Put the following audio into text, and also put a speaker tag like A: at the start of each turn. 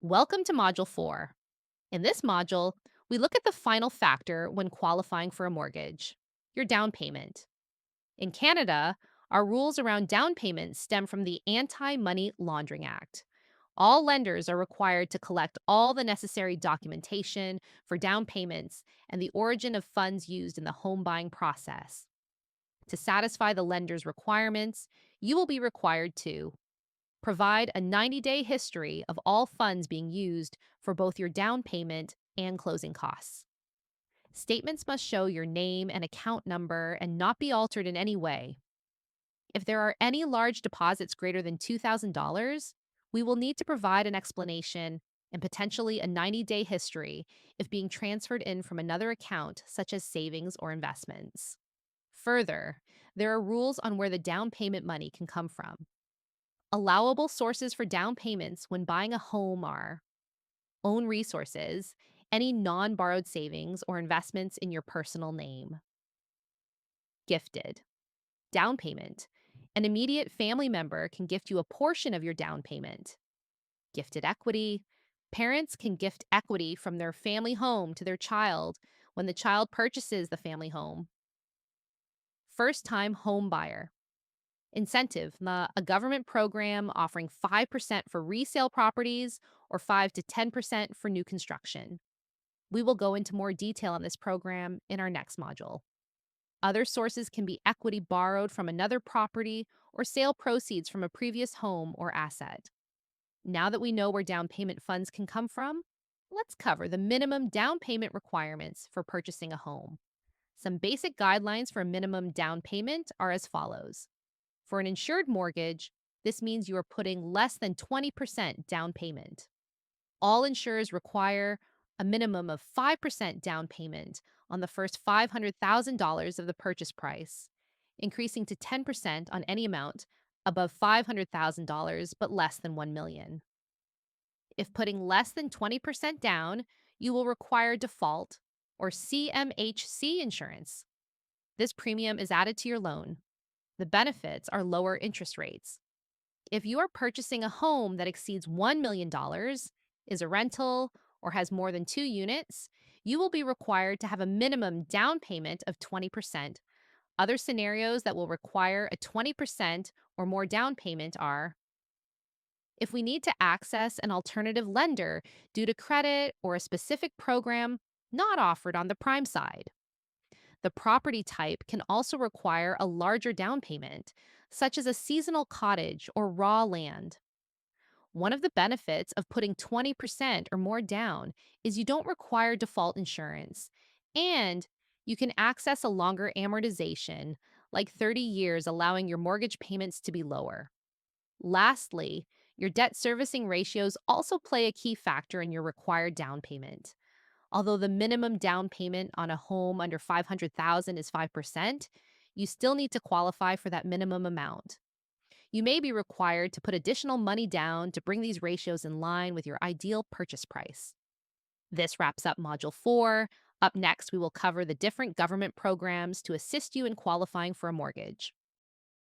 A: Welcome to Module 4. In this module, we look at the final factor when qualifying for a mortgage, your down payment. In Canada, our rules around down payments stem from the Anti Money Laundering Act. All lenders are required to collect all the necessary documentation for down payments and the origin of funds used in the home buying process. To satisfy the lender's requirements, you will be required to provide a 90-day history of all funds being used for both your down payment and closing costs. Statements must show your name and account number and not be altered in any way. If there are any large deposits greater than $2,000, we will need to provide an explanation and potentially a 90-day history if being transferred in from another account, such as savings or investments. Further, there are rules on where the down payment money can come from. Allowable sources for down payments when buying a home are own resources, any non borrowed savings or investments in your personal name. Gifted. Down payment. An immediate family member can gift you a portion of your down payment. Gifted equity. Parents can gift equity from their family home to their child when the child purchases the family home. First time home buyer. Incentive, a government program offering 5% for resale properties or 5 to 10% for new construction. We will go into more detail on this program in our next module. Other sources can be equity borrowed from another property or sale proceeds from a previous home or asset. Now that we know where down payment funds can come from, let's cover the minimum down payment requirements for purchasing a home. Some basic guidelines for a minimum down payment are as follows. For an insured mortgage, this means you are putting less than 20% down payment. All insurers require a minimum of 5% down payment on the first $500,000 of the purchase price, increasing to 10% on any amount above $500,000 but less than $1 million. If putting less than 20% down, you will require default or CMHC insurance. This premium is added to your loan. The benefits are lower interest rates. If you are purchasing a home that exceeds $1 million, is a rental, or has more than 2 units, you will be required to have a minimum down payment of 20%. Other scenarios that will require a 20% or more down payment are if we need to access an alternative lender due to credit or a specific program not offered on the prime side. The property type can also require a larger down payment, such as a seasonal cottage or raw land. One of the benefits of putting 20% or more down is you don't require default insurance, and you can access a longer amortization, like 30 years, allowing your mortgage payments to be lower. Lastly, your debt servicing ratios also play a key factor in your required down payment. Although the minimum down payment on a home under 500,000 is 5%, you still need to qualify for that minimum amount. You may be required to put additional money down to bring these ratios in line with your ideal purchase price. This wraps up Module 4. Up next, we will cover the different government programs to assist you in qualifying for a mortgage.